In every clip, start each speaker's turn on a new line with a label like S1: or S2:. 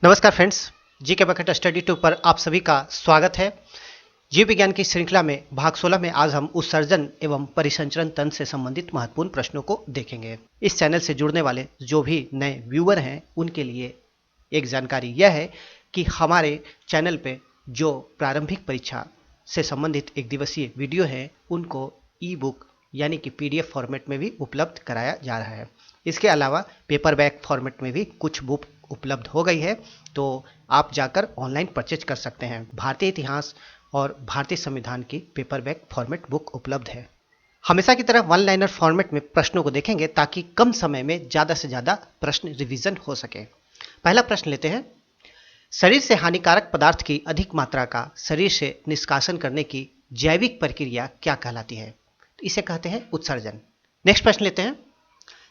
S1: नमस्कार friends, GK bucket study two पर आप सभी का स्वागत है। जीव विज्ञान की श्रृंखला में भाग 16 में आज हम उत्सर्जन एवं परिसंचरण तंत्र से संबंधित महत्वपूर्ण प्रश्नों को देखेंगे। इस चैनल से जुड़ने वाले जो भी नए व्यूअर हैं उनके लिए एक जानकारी यह है कि हमारे चैनल पे जो प्रारंभिक परीक्षा से संबंधित एक दिवसीय वीडियो है उनको ई बुक यानी कि PDF फॉर्मेट में भी उपलब्ध कराया जा रहा है। इसके अलावा पेपरबैक फॉर्मेट में भी कुछ बुक उपलब्ध हो गई है, तो आप जाकर ऑनलाइन परचेज कर सकते हैं। भारतीय इतिहास और भारतीय संविधान की पेपरबैक फॉर्मेट बुक उपलब्ध है। हमेशा की तरह वन लाइनर फॉर्मेट में प्रश्नों को देखेंगे ताकि कम समय में ज़्यादा से ज़्यादा प्रश्न रिवीजन हो सके। पहला प्रश्न लेते हैं। शरीर से हानिकारक पदार्थ की अधिक मात्रा का शरीर से निष्कासन करने की जैविक प्रक्रिया क्या कहलाती है? तो इसे कहते हैं उत्सर्जन। नेक्स्ट प्रश्न लेते हैं।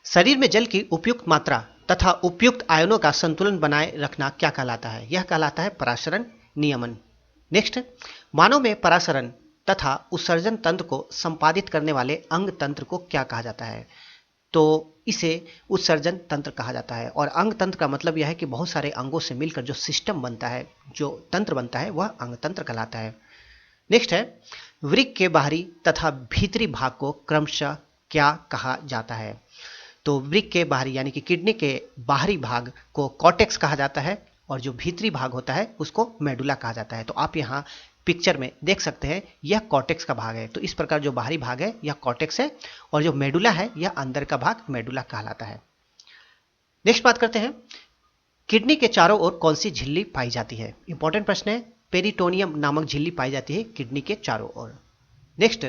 S1: शरीर में जल की उपयुक्त मात्रा तथा उपयुक्त आयनों का संतुलन बनाए रखना क्या कहलाता है? यह कहलाता है परासरण नियमन। नेक्स्ट, मानव में परासरण तथा उत्सर्जन तंत्र को संपादित करने वाले अंग तंत्र को क्या कहा जाता है? तो इसे उत्सर्जन तंत्र कहा जाता है। और अंग तंत्र का मतलब यह है कि बहुत सारे अंगों से मिलकर जो सिस्टम बनता है, जो तंत्र बनता है, वह अंग तंत्र कहलाता है। नेक्स्ट है, वृक्क के बाहरी तथा भीतरी भाग को क्रमशः क्या कहा जाता है? तो वृक्क के बाहरी यानी कि किडनी के बाहरी भाग को कॉर्टेक्स कहा जाता है और जो भीतरी भाग होता है उसको मेडुला कहा जाता है। तो आप यहाँ पिक्चर में देख सकते हैं, यह कॉर्टेक्स का भाग है। तो इस प्रकार जो बाहरी भाग है यह कॉर्टेक्स है और जो मेडुला है यह अंदर का भाग मेडुला कहलाता है। नेक्स्ट बात करते हैं, किडनी के चारों ओर कौन सी झिल्ली पाई जाती है? इंपॉर्टेंट प्रश्न है। पेरिटोनियम नामक झिल्ली पाई जाती है किडनी के चारों ओर। नेक्स्ट,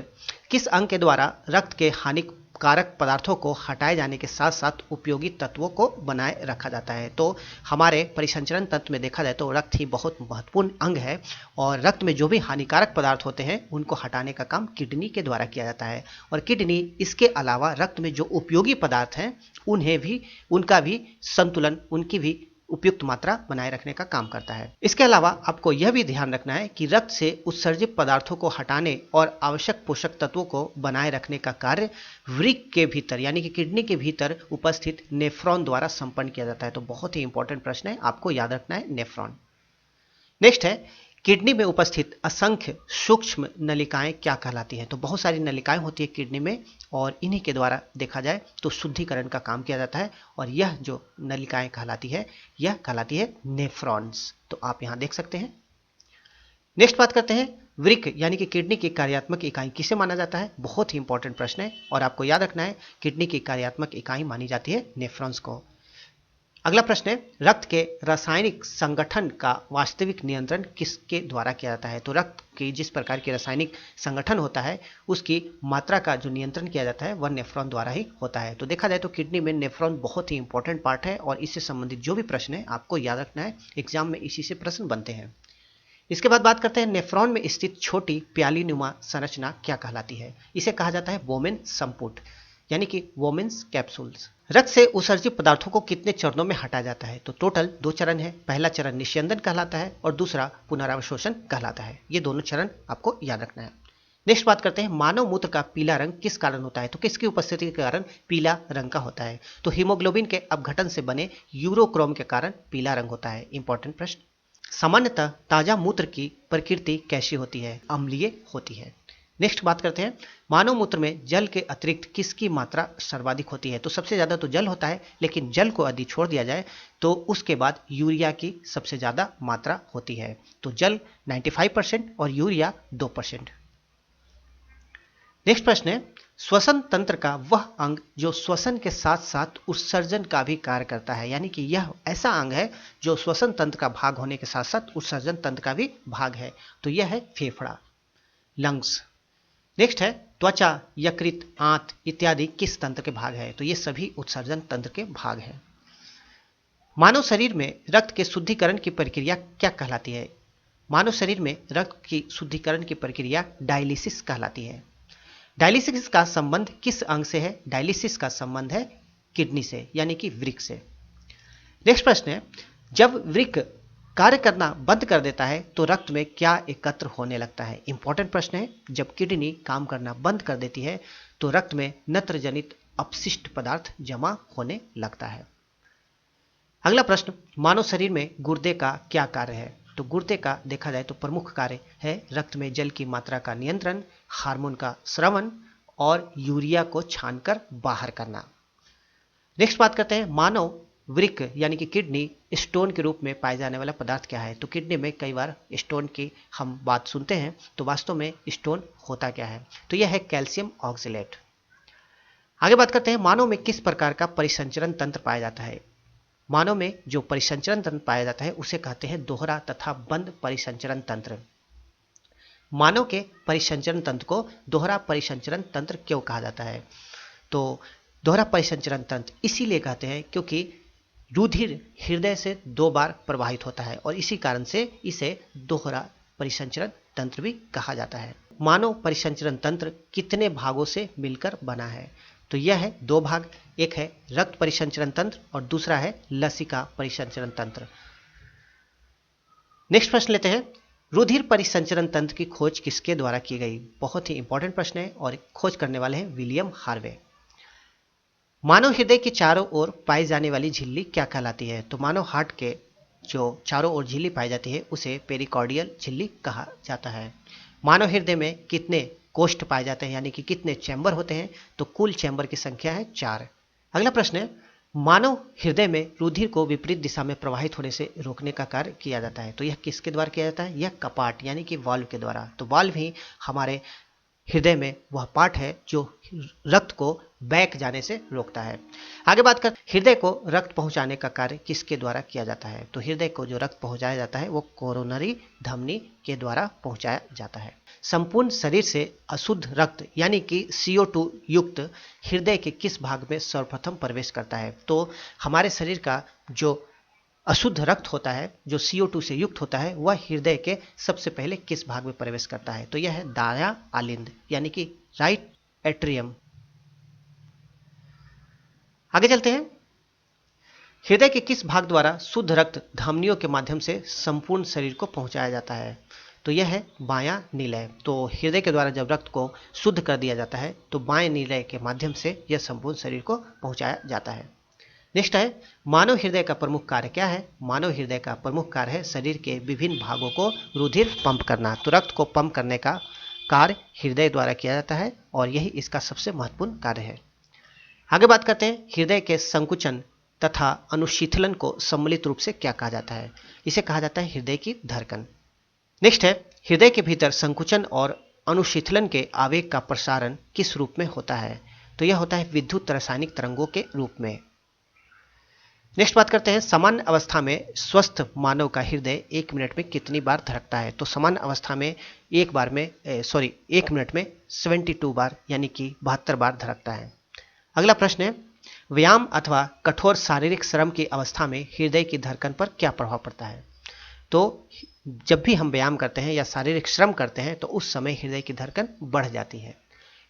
S1: किस अंग के द्वारा रक्त के हानिकारक पदार्थों को हटाए जाने के साथ साथ उपयोगी तत्वों को बनाए रखा जाता है? तो हमारे परिसंचरण तंत्र में देखा जाए तो रक्त ही बहुत महत्वपूर्ण अंग है और रक्त में जो भी हानिकारक पदार्थ होते हैं उनको हटाने का काम किडनी के द्वारा किया जाता है। और किडनी इसके अलावा रक्त में जो उपयोगी पदार्थ हैं उनका भी संतुलन, उनकी भी उपयुक्त मात्रा बनाए रखने का काम करता है। इसके अलावा आपको यह भी ध्यान रखना है कि रक्त से उत्सर्जित पदार्थों को हटाने और आवश्यक पोषक तत्वों को बनाए रखने का कार्य वृक्क के भीतर यानी कि किडनी के भीतर उपस्थित नेफ्रॉन द्वारा संपन्न किया जाता है। तो बहुत ही इंपॉर्टेंट प्रश्न है, आपको याद रखना है नेफ्रॉन। नेक्स्ट है, किडनी में उपस्थित असंख्य सूक्ष्म नलिकाएं क्या कहलाती हैं? तो बहुत सारी नलिकाएं होती है किडनी में और इन्हीं के द्वारा देखा जाए तो शुद्धिकरण का काम किया जाता है और यह जो नलिकाएं कहलाती है यह कहलाती है नेफ्रॉन्स। तो आप यहां देख सकते हैं। नेक्स्ट बात करते हैं, वृक्क यानी कि किडनी की कार्यात्मक इकाई किसे माना जाता है? बहुत ही इंपॉर्टेंट प्रश्न है और आपको याद रखना है किडनी की कार्यात्मक इकाई मानी जाती है नेफ्रॉन्स को। अगला प्रश्न है, रक्त के रासायनिक संगठन का वास्तविक नियंत्रण किसके द्वारा किया जाता है? तो रक्त की जिस प्रकार के रासायनिक संगठन होता है उसकी मात्रा का जो नियंत्रण किया जाता है वह नेफ्रॉन द्वारा ही होता है। तो देखा जाए तो किडनी में नेफ्रॉन बहुत ही इंपॉर्टेंट पार्ट है और इससे संबंधित जो भी प्रश्न है आपको याद रखना है, एग्जाम में इसी से प्रश्न बनते हैं। इसके बाद बात करते हैं, नेफ्रॉन में स्थित छोटी प्यालीनुमा संरचना क्या कहलाती है? इसे कहा जाता है वोमेन संपुट यानी कि वोमेन्स कैप्सूल्स। रक्त से उत्सर्जित पदार्थों को कितने चरणों में हटाया जाता है? तो टोटल 2 चरण है। पहला चरण निस्यंदन कहलाता है और दूसरा पुनरावशोषण कहलाता है। ये दोनों चरण आपको याद रखना है। नेक्स्ट बात करते हैं, मानव मूत्र का पीला रंग किस कारण होता है? तो किसकी उपस्थिति के कारण पीला रंग का होता है? तो हीमोग्लोबिन के अपघटन से बने यूरोक्रोम के कारण पीला रंग होता है। इंपॉर्टेंट प्रश्न। सामान्यतः ताजा मूत्र की प्रकृति कैसी होती है? अम्लीय होती है। नेक्स्ट बात करते हैं, मानव मूत्र में जल के अतिरिक्त किसकी मात्रा सर्वाधिक होती है? तो सबसे ज़्यादा तो जल होता है, लेकिन जल को यदि छोड़ दिया जाए तो उसके बाद यूरिया की सबसे ज़्यादा मात्रा होती है। तो जल 95% और यूरिया 2%। नेक्स्ट प्रश्न है, श्वसन तंत्र का वह अंग जो श्वसन के साथ साथ उत्सर्जन का भी कार्य करता है, यानी कि यह ऐसा अंग है जो श्वसन तंत्र का भाग होने के साथ साथ उत्सर्जन तंत्र का भी भाग है। तो यह है फेफड़ा, लंग्स। नेक्स्ट है, त्वचा, यकृत, आंत इत्यादि किस तंत्र के भाग है? तो ये सभी उत्सर्जन तंत्र के भाग हैं। मानव शरीर में रक्त के शुद्धिकरण की प्रक्रिया क्या कहलाती है? मानव शरीर में रक्त की शुद्धिकरण की प्रक्रिया डायलिसिस कहलाती है। डायलिसिस का संबंध किस अंग से है? डायलिसिस का संबंध है किडनी से यानी कि वृक्क से। नेक्स्ट प्रश्न है, जब वृक्क कार्य करना बंद कर देता है तो रक्त में क्या एकत्र होने लगता है? इंपॉर्टेंट प्रश्न है। जब किडनी काम करना बंद कर देती है तो रक्त में नत्र जनित अपशिष्ट पदार्थ जमा होने लगता है। अगला प्रश्न, मानव शरीर में गुर्दे का क्या कार्य है? तो गुर्दे का देखा जाए तो प्रमुख कार्य है रक्त में जल की मात्रा का नियंत्रण, हार्मोन का स्रवण और यूरिया को छानकर बाहर करना। नेक्स्ट बात करते हैं, मानव वृक्क यानी कि किडनी स्टोन के रूप में पाए जाने वाला पदार्थ क्या है? तो किडनी में कई बार स्टोन की हम बात सुनते हैं, तो वास्तव में स्टोन होता क्या है? तो यह है कैल्शियम ऑक्सलेट। आगे बात करते हैं, मानव में किस प्रकार का परिसंचरण तंत्र पाया जाता है? मानव में जो परिसंचरण तंत्र पाया जाता है उसे कहते हैं दोहरा तथा बंद परिसंचरण तंत्र। मानव के परिसंचरण तंत्र को दोहरा परिसंचरण तंत्र क्यों कहा जाता है? तो दोहरा परिसंचरण तंत्र इसीलिए कहते हैं क्योंकि रुधिर हृदय से 2 बार प्रवाहित होता है और इसी कारण से इसे दोहरा परिसंचरण तंत्र भी कहा जाता है। मानव परिसंचरण तंत्र कितने भागों से मिलकर बना है? तो यह है 2 भाग, एक है रक्त परिसंचरण तंत्र और दूसरा है लसिका परिसंचरण तंत्र। नेक्स्ट प्रश्न लेते हैं, रुधिर परिसंचरण तंत्र की खोज किसके द्वारा की गई? बहुत ही इंपॉर्टेंट प्रश्न है और खोज करने वाले हैं विलियम हार्वे। मानव हृदय के चारों ओर पाई जाने वाली झिल्ली क्या कहलाती है? तो मानव हार्ट के जो चारों ओर झिल्ली पाई जाती है उसे पेरिकार्डियल झिल्ली कहा जाता है। मानव हृदय में कितने कोष्ठ पाए जाते हैं यानी कि कितने चैम्बर होते हैं? तो कुल चैम्बर की संख्या है 4। अगला प्रश्न है, मानव हृदय में रुधिर को विपरीत दिशा में प्रवाहित होने से रोकने का कार्य किया जाता है। तो यह किसके द्वारा किया जाता है? यह कपाट यानी कि वाल्व के द्वारा। तो वाल्व ही हमारे हृदय में वह पार्ट है जो रक्त को बैक जाने से रोकता है। आगे बात कर, हृदय को रक्त पहुंचाने का कार्य किसके द्वारा किया जाता है? तो हृदय को जो रक्त पहुंचाया जाता है वो कोरोनरी धमनी के द्वारा पहुंचाया जाता है। संपूर्ण शरीर से अशुद्ध रक्त यानी कि CO2 युक्त हृदय के किस भाग में सर्वप्रथम प्रवेश करता है? तो हमारे शरीर का जो अशुद्ध रक्त होता है, जो CO2 से युक्त होता है, वह हृदय के सबसे पहले किस भाग में प्रवेश करता है? तो यह है दायां आलिंद यानी कि राइट एट्रियम। आगे चलते हैं, हृदय के किस भाग द्वारा शुद्ध रक्त धमनियों के माध्यम से संपूर्ण शरीर को पहुंचाया जाता है? तो यह है बायां निलय। तो हृदय के द्वारा जब रक्त को शुद्ध कर दिया जाता है तो बाएं निलय के माध्यम से यह संपूर्ण शरीर को पहुंचाया जाता है। नेक्स्ट है, मानव हृदय का प्रमुख कार्य क्या है? मानव हृदय का प्रमुख कार्य है शरीर के विभिन्न भागों को रुधिर पंप करना। तो रक्त को पंप करने का कार्य हृदय द्वारा किया जाता है और यही इसका सबसे महत्वपूर्ण कार्य है। आगे बात करते हैं, हृदय के संकुचन तथा अनुशीतलन को सम्मिलित रूप से क्या कहा जाता है? इसे कहा जाता है हृदय की धड़कन। नेक्स्ट है, हृदय के भीतर संकुचन और अनुशीतलन के आवेग का प्रसारण किस रूप में होता है? तो यह होता है विद्युत रासायनिक तरंगों के रूप में। नेक्स्ट बात करते हैं, सामान्य अवस्था में स्वस्थ मानव का हृदय 1 मिनट में कितनी बार धड़कता है? तो सामान्य अवस्था में 1 मिनट में 72 बार यानी कि 72 बार धड़कता है। अगला प्रश्न है, व्यायाम अथवा कठोर शारीरिक श्रम की अवस्था में हृदय की धड़कन पर क्या प्रभाव पड़ता है? तो जब भी हम व्यायाम करते हैं या शारीरिक श्रम करते हैं तो उस समय हृदय की धड़कन बढ़ जाती है।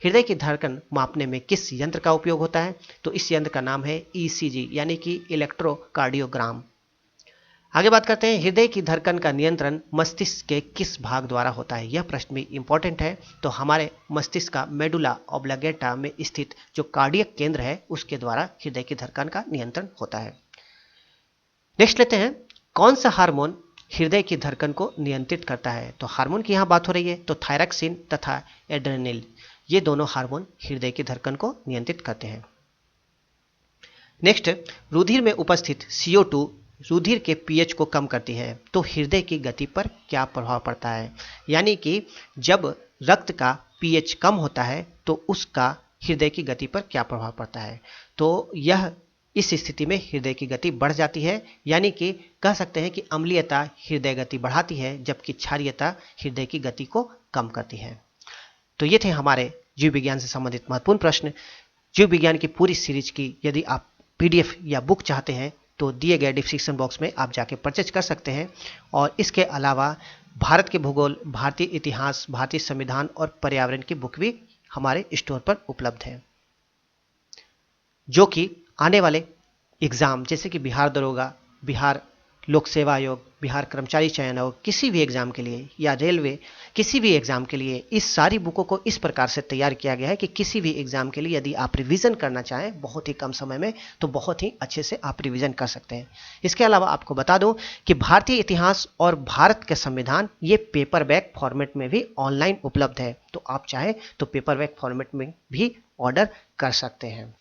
S1: हृदय की धड़कन मापने में किस यंत्र का उपयोग होता है? तो इस यंत्र का नाम है ECG यानी कि इलेक्ट्रोकार्डियोग्राम। आगे बात करते हैं, हृदय की धड़कन का नियंत्रण मस्तिष्क के किस भाग द्वारा होता है? यह प्रश्न भी इंपॉर्टेंट है। तो हमारे मस्तिष्क का मेडुला ऑब्लिगेटा में स्थित जो कार्डियक केंद्र है उसके द्वारा हृदय की धड़कन का नियंत्रण होता है। नेक्स्ट लेते हैं, कौन सा हार्मोन हृदय की धड़कन को नियंत्रित करता है? तो हार्मोन की यहाँ बात हो रही है तो थायरॉक्सिन तथा एड्रेनल, ये दोनों हार्मोन हृदय की धड़कन को नियंत्रित करते हैं। नेक्स्ट, रुधिर में उपस्थित CO2 रुधिर के pH को कम करती है तो हृदय की गति पर क्या प्रभाव पड़ता है? यानी कि जब रक्त का pH कम होता है तो उसका हृदय की गति पर क्या प्रभाव पड़ता है? तो यह इस स्थिति में हृदय की गति बढ़ जाती है, यानी कि कह सकते हैं कि अम्लीयता हृदय गति बढ़ाती है जबकि क्षारीयता हृदय की गति को कम करती है। तो ये थे हमारे जीव विज्ञान से संबंधित महत्वपूर्ण प्रश्न। जीव विज्ञान की पूरी सीरीज की यदि आप PDF या बुक चाहते हैं तो दिए गए डिस्क्रिप्शन बॉक्स में आप जाके परचेज कर सकते हैं। और इसके अलावा भारत के भूगोल, भारतीय इतिहास, भारतीय संविधान और पर्यावरण की बुक भी हमारे स्टोर पर उपलब्ध है, जो कि आने वाले एग्जाम जैसे कि बिहार दरोगा, बिहार लोक सेवा आयोग, बिहार कर्मचारी चयन आयोग किसी भी एग्जाम के लिए या रेलवे किसी भी एग्जाम के लिए इस सारी बुकों को इस प्रकार से तैयार किया गया है कि किसी भी एग्जाम के लिए यदि आप रिवीजन करना चाहें बहुत ही कम समय में तो बहुत ही अच्छे से आप रिवीजन कर सकते हैं। इसके अलावा आपको बता दूं कि भारतीय इतिहास और भारत के संविधान ये पेपर बैक फॉर्मेट में भी ऑनलाइन उपलब्ध है, तो आप चाहे तो पेपर बैक फॉर्मेट में भी ऑर्डर कर सकते हैं।